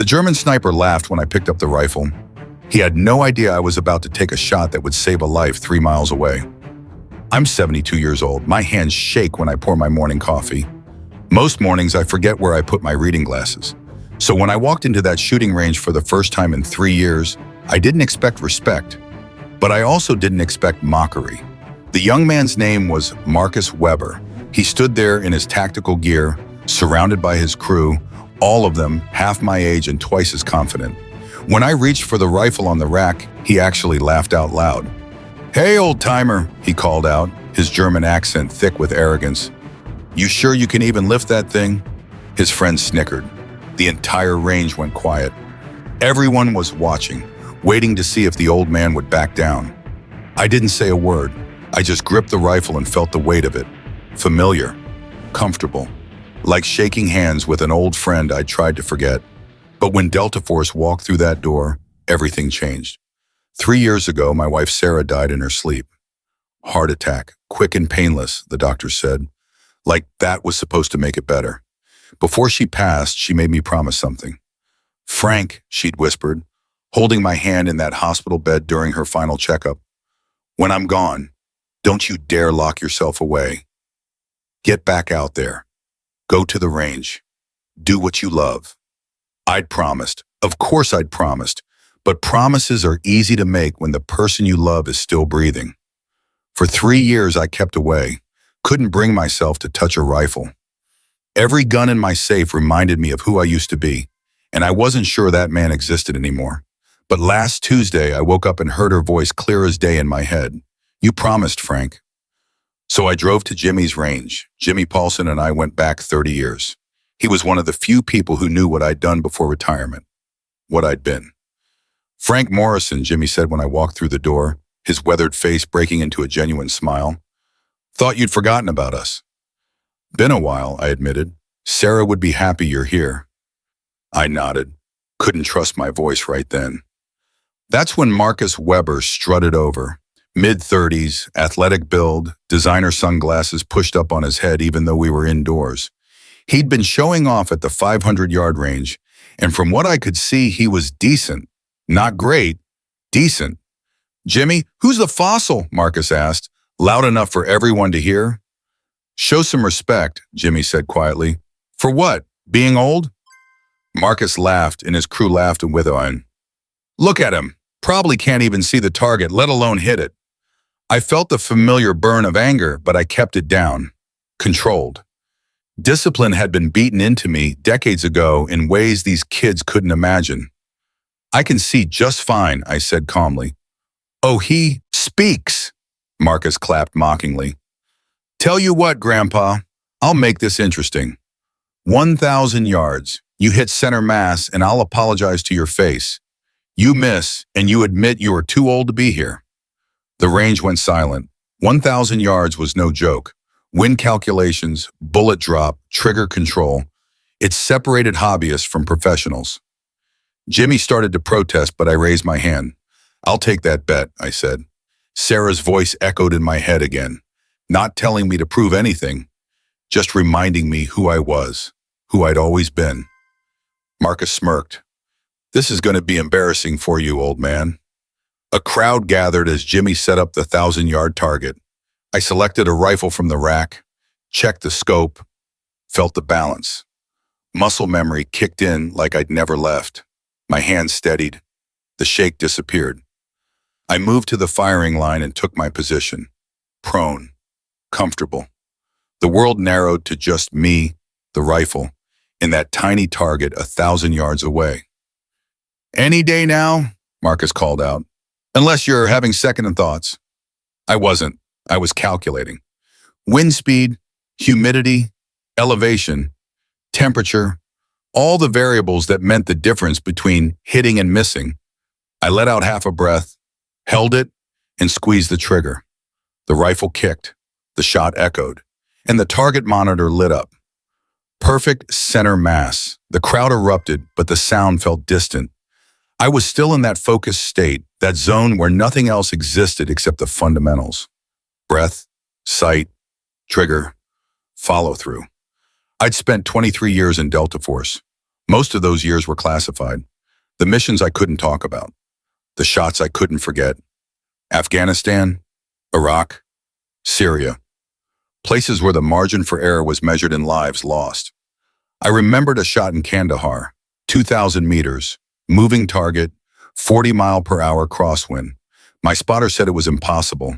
German sniper laughed when I picked up the rifle. He had no idea I was about to take a shot that would save a life 3 miles away. I'm 72 years old. My hands shake when I pour my morning coffee. Most mornings I forget where I put my reading glasses. So when I walked into that shooting range for the first time in 3 years, I didn't expect respect, but I also didn't expect mockery. The young man's name was Marcus Weber. He stood there in his tactical gear, surrounded by his crew, all of them half my age and twice as confident. When I reached for the rifle on the rack, he actually laughed out loud. "Hey, old-timer," he called out, his German accent thick with arrogance. "You sure you can even lift that thing?" His friend snickered. The entire range went quiet. Everyone was watching, waiting to see if the old man would back down. I didn't say a word. I just gripped the rifle and felt the weight of it. Familiar, comfortable, like shaking hands with an old friend I'd tried to forget. But when Delta Force walked through that door, everything changed. 3 years ago, my wife Sarah died in her sleep. Heart attack, quick and painless, the doctor said. Like that was supposed to make it better. Before she passed, she made me promise something. "Frank," she'd whispered, holding my hand in that hospital bed during her final checkup. "When I'm gone, don't you dare lock yourself away. Get back out there. Go to the range. Do what you love." I'd promised. Of course I'd promised. But promises are easy to make when the person you love is still breathing. For 3 years I kept away, couldn't bring myself to touch a rifle. Every gun in my safe reminded me of who I used to be, and I wasn't sure that man existed anymore. But last Tuesday I woke up and heard her voice clear as day in my head. "You promised, Frank." So I drove to Jimmy's range. Jimmy Paulson and I went back 30 years. He was one of the few people who knew what I'd done before retirement, what I'd been. "Frank Morrison," Jimmy said when I walked through the door, his weathered face breaking into a genuine smile. "Thought you'd forgotten about us." "Been a while," I admitted. "Sarah would be happy you're here." I nodded. Couldn't trust my voice right then. That's when Marcus Weber strutted over. Mid-30s, athletic build, designer sunglasses pushed up on his head even though we were indoors. He'd been showing off at the 500-yard range, and from what I could see, he was decent. Not great, decent. "Jimmy, who's the fossil?" Marcus asked, loud enough for everyone to hear. "Show some respect," Jimmy said quietly. "For what? Being old?" Marcus laughed, and his crew laughed with him. "Look at him. Probably can't even see the target, let alone hit it." I felt the familiar burn of anger, but I kept it down, controlled. Discipline had been beaten into me decades ago in ways these kids couldn't imagine. "I can see just fine," I said calmly. "Oh, he speaks," Marcus clapped mockingly. "Tell you what, Grandpa, I'll make this interesting. 1,000 yards, you hit center mass, and I'll apologize to your face. You miss, and you admit you are too old to be here." The range went silent. 1,000 yards was no joke. Wind calculations, bullet drop, trigger control. It separated hobbyists from professionals. Jimmy started to protest, but I raised my hand. "I'll take that bet," I said. Sarah's voice echoed in my head again, not telling me to prove anything, just reminding me who I was, who I'd always been. Marcus smirked. "This is going to be embarrassing for you, old man." A crowd gathered as Jimmy set up the 1,000-yard target. I selected a rifle from the rack, checked the scope, felt the balance. Muscle memory kicked in like I'd never left. My hand steadied. The shake disappeared. I moved to the firing line and took my position. Prone. Comfortable. The world narrowed to just me, the rifle, and that tiny target 1,000 yards away. "Any day now," Marcus called out. "Unless you're having second thoughts." I wasn't. I was calculating. Wind speed, humidity, elevation, temperature, all the variables that meant the difference between hitting and missing. I let out half a breath, held it, and squeezed the trigger. The rifle kicked, the shot echoed, and the target monitor lit up. Perfect center mass. The crowd erupted, but the sound felt distant. I was still in that focused state, that zone where nothing else existed except the fundamentals. Breath, sight, trigger, follow through. I'd spent 23 years in Delta Force. Most of those years were classified. The missions I couldn't talk about. The shots I couldn't forget. Afghanistan, Iraq, Syria. Places where the margin for error was measured in lives lost. I remembered a shot in Kandahar, 2,000 meters, moving target, 40-mile-per-hour crosswind. My spotter said it was impossible.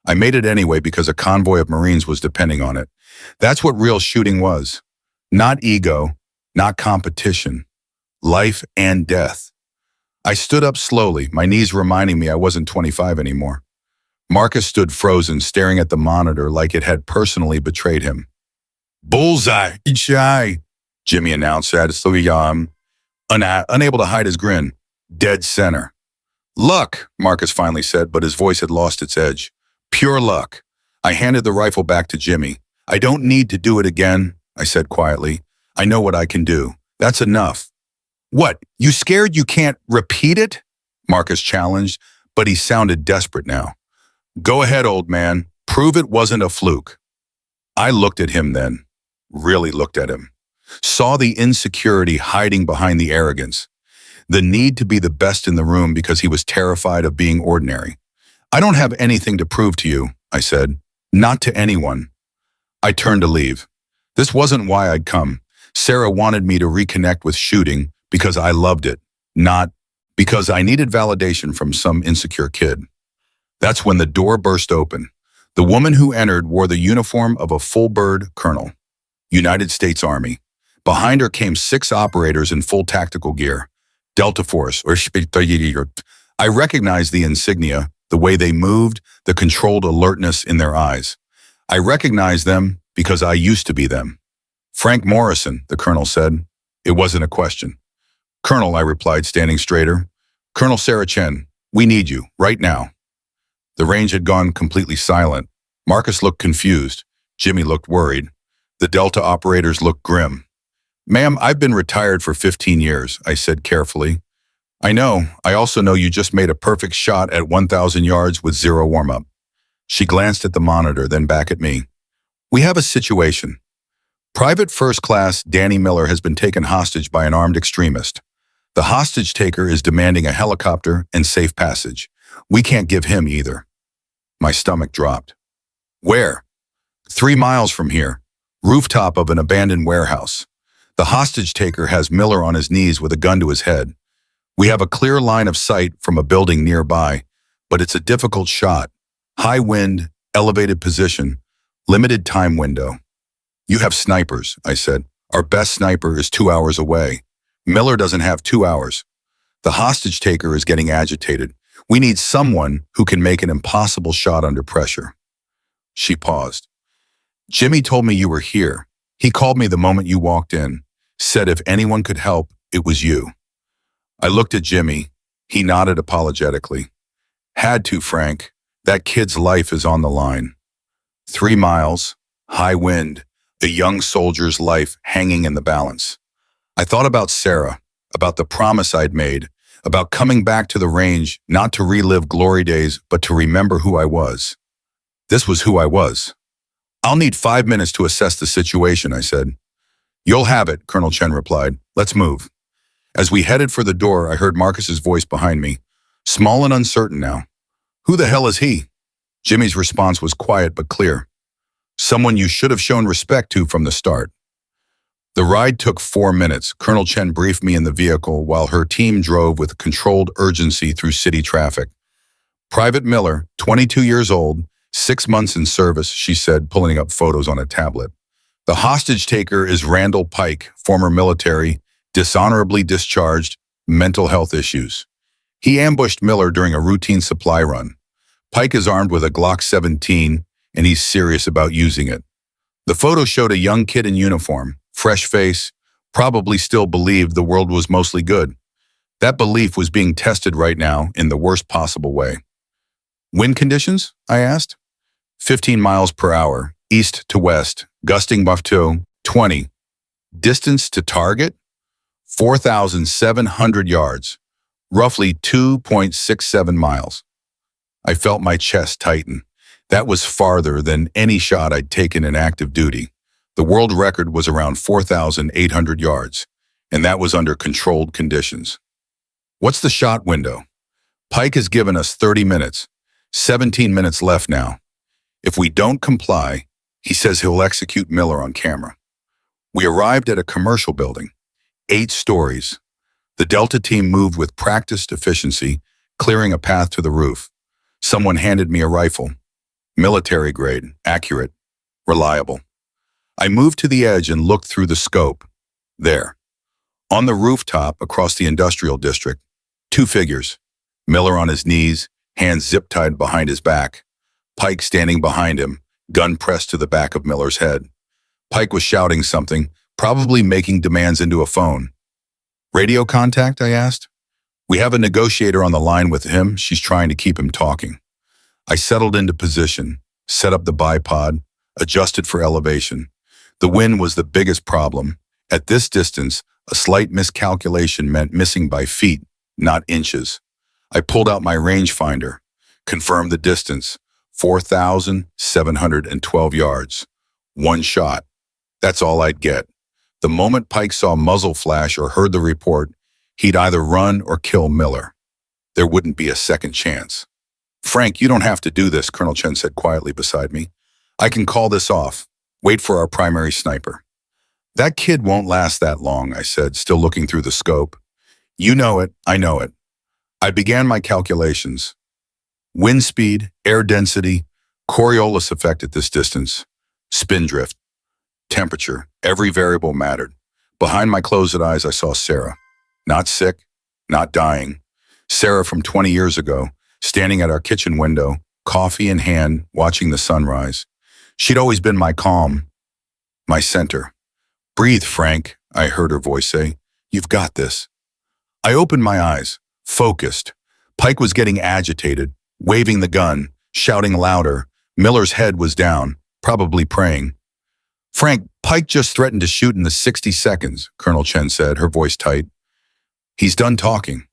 I made it anyway because a convoy of Marines was depending on it. That's what real shooting was. Not ego, not competition. Life and death. I stood up slowly, my knees reminding me I wasn't 25 anymore. Marcus stood frozen, staring at the monitor like it had personally betrayed him. Bullseye, each eye, Jimmy announced, unable to hide his grin. Dead center. Luck, Marcus finally said, but his voice had lost its edge. Pure luck. I handed the rifle back to Jimmy. I don't need to do it again, I said quietly. I know what I can do. That's enough. What, you scared you can't repeat it? Marcus challenged, but he sounded desperate now. Go ahead, old man. Prove it wasn't a fluke. I looked at him then. Really looked at him. Saw the insecurity hiding behind the arrogance. The need to be the best in the room because he was terrified of being ordinary. I don't have anything to prove to you, I said. Not to anyone. I turned to leave. This wasn't why I'd come. Sarah wanted me to reconnect with shooting because I loved it, not because I needed validation from some insecure kid. That's when the door burst open. The woman who entered wore the uniform of a full-bird colonel, United States Army. Behind her came 6 operators in full tactical gear, Delta Force, or I recognized the insignia, the way they moved, the controlled alertness in their eyes. I recognized them because I used to be them. Frank Morrison, the colonel said. It wasn't a question. Colonel, I replied, standing straighter. Colonel Sarah Chen, we need you, right now. The range had gone completely silent. Marcus looked confused. Jimmy looked worried. The Delta operators looked grim. Ma'am, I've been retired for 15 years, I said carefully. I know. I also know you just made a perfect shot at 1,000 yards with 0 warm-up. She glanced at the monitor, then back at me. We have a situation. Private First Class Danny Miller has been taken hostage by an armed extremist. The hostage taker is demanding a helicopter and safe passage. We can't give him either. My stomach dropped. Where? 3 miles from here. Rooftop of an abandoned warehouse. The hostage taker has Miller on his knees with a gun to his head. We have a clear line of sight from a building nearby, but it's a difficult shot. High wind, elevated position, limited time window. You have snipers, I said. Our best sniper is 2 hours away. Miller doesn't have 2 hours. The hostage taker is getting agitated. We need someone who can make an impossible shot under pressure. She paused. Jimmy told me you were here. He called me the moment you walked in. Said if anyone could help, it was you. I looked at Jimmy. He nodded apologetically. Had to, Frank. That kid's life is on the line. 3 miles, high wind, a young soldier's life hanging in the balance. I thought about Sarah, about the promise I'd made, about coming back to the range, not to relive glory days, but to remember who I was. This was who I was. I'll need 5 minutes to assess the situation, I said. You'll have it, Colonel Chen replied. Let's move. As we headed for the door, I heard Marcus's voice behind me, small and uncertain now. Who the hell is he? Jimmy's response was quiet but clear. Someone you should have shown respect to from the start. The ride took 4 minutes. Colonel Chen briefed me in the vehicle while her team drove with controlled urgency through city traffic. Private Miller, 22 years old, 6 months in service, she said, pulling up photos on a tablet. The hostage taker is Randall Pike, former military, dishonorably discharged, mental health issues. He ambushed Miller during a routine supply run. Pike is armed with a Glock 17, and he's serious about using it. The photo showed a young kid in uniform, fresh face, probably still believed the world was mostly good. That belief was being tested right now in the worst possible way. Wind conditions? I asked. 15 miles per hour, east to west, gusting up to 20. Distance to target? 4,700 yards, roughly 2.67 miles. I felt my chest tighten. That was farther than any shot I'd taken in active duty. The world record was around 4,800 yards. and that was under controlled conditions. What's the shot window? Pike has given us 30 minutes, 17 minutes left now. If we don't comply, he says he'll execute Miller on camera. We arrived at a commercial building, 8 stories. The Delta team moved with practiced efficiency, clearing a path to the roof. Someone handed me a rifle. Military grade, accurate, reliable. I moved to the edge and looked through the scope. There, on the rooftop across the industrial district, 2 figures. Miller on his knees, hands zip-tied behind his back. Pike standing behind him, gun pressed to the back of Miller's head. Pike was shouting something, probably making demands into a phone. Radio contact, I asked. We have a negotiator on the line with him. She's trying to keep him talking. I settled into position, set up the bipod, adjusted for elevation. The wind was the biggest problem. At this distance, a slight miscalculation meant missing by feet, not inches. I pulled out my rangefinder, confirmed the distance, 4,712 yards. 1 shot. That's all I'd get. The moment Pike saw muzzle flash or heard the report, he'd either run or kill Miller. There wouldn't be a second chance. Frank, you don't have to do this, Colonel Chen said quietly beside me. I can call this off. Wait for our primary sniper. That kid won't last that long, I said, still looking through the scope. You know it, I know it. I began my calculations. Wind speed, air density, Coriolis effect at this distance, spin drift, temperature, every variable mattered. Behind my closed eyes, I saw Sarah. Not sick, not dying. Sarah from 20 years ago, standing at our kitchen window, coffee in hand, watching the sunrise. She'd always been my calm, my center. Breathe, Frank, I heard her voice say. You've got this. I opened my eyes, focused. Pike was getting agitated, waving the gun, shouting louder. Miller's head was down, probably praying. Frank, Pike just threatened to shoot in the 60 seconds, Colonel Chen said, her voice tight. He's done talking.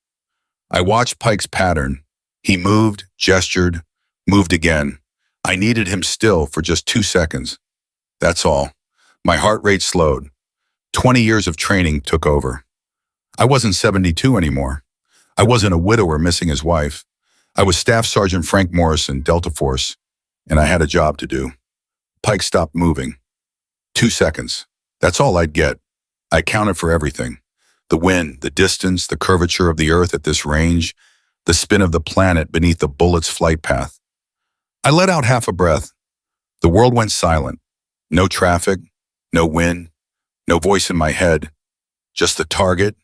I watched Pike's pattern. He moved, gestured, moved again. I needed him still for just 2 seconds. That's all. My heart rate slowed. 20 years of training took over. I wasn't 72 anymore. I wasn't a widower missing his wife. I was Staff Sergeant Frank Morrison, Delta Force, and I had a job to do. Pike stopped moving. 2 seconds. That's all I'd get. I counted for everything. The wind, the distance, the curvature of the Earth at this range, the spin of the planet beneath the bullet's flight path. I let out half a breath. The world went silent. No traffic, no wind, no voice in my head. Just the target,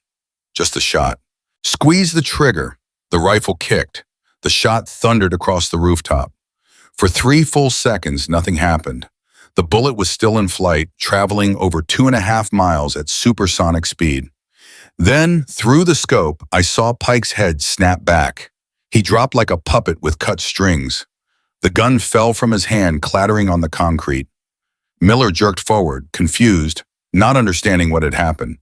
just the shot. Squeeze the trigger. The rifle kicked. The shot thundered across the rooftop. For 3 full seconds, nothing happened. The bullet was still in flight, traveling over 2.5 miles at supersonic speed. Then, through the scope, I saw Pike's head snap back. He dropped like a puppet with cut strings. The gun fell from his hand, clattering on the concrete. Miller jerked forward, confused, not understanding what had happened.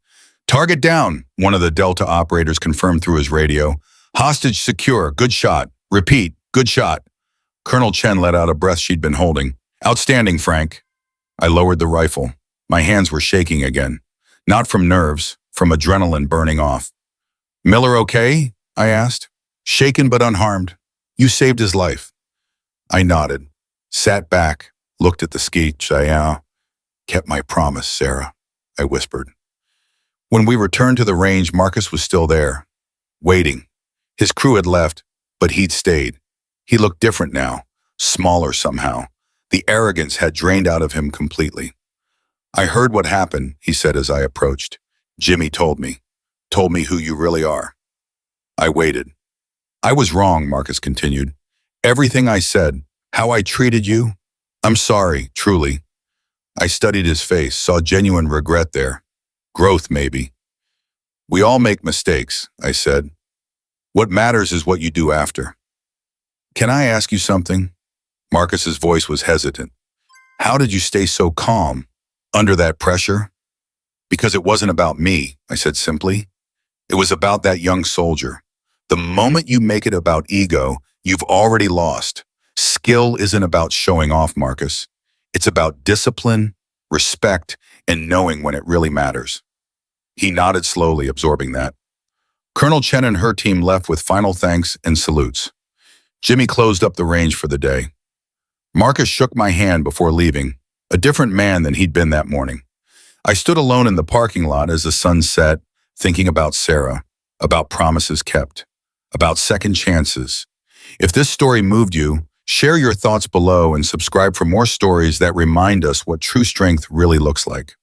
Target down, one of the Delta operators confirmed through his radio. Hostage secure, good shot. Repeat, good shot. Colonel Chen let out a breath she'd been holding. Outstanding, Frank. I lowered the rifle. My hands were shaking again. Not from nerves, from adrenaline burning off. Miller okay? I asked. Shaken but unharmed. You saved his life. I nodded, sat back, looked at the skeet. I kept my promise, Sarah, I whispered. When we returned to the range, Marcus was still there, waiting. His crew had left, but he'd stayed. He looked different now, smaller somehow. The arrogance had drained out of him completely. I heard what happened, he said as I approached. Jimmy told me who you really are. I waited. I was wrong, Marcus continued. Everything I said, how I treated you, I'm sorry, truly. I studied his face, saw genuine regret there. Growth, maybe. We all make mistakes, I said. What matters is what you do after. Can I ask you something? Marcus's voice was hesitant. How did you stay so calm, under that pressure? Because it wasn't about me, I said simply. It was about that young soldier. The moment you make it about ego, you've already lost. Skill isn't about showing off, Marcus. It's about discipline, respect, and knowing when it really matters. He nodded slowly, absorbing that. Colonel Chen and her team left with final thanks and salutes. Jimmy closed up the range for the day. Marcus shook my hand before leaving, a different man than he'd been that morning. I stood alone in the parking lot as the sun set, thinking about Sarah, about promises kept, about second chances. If this story moved you, share your thoughts below and subscribe for more stories that remind us what true strength really looks like.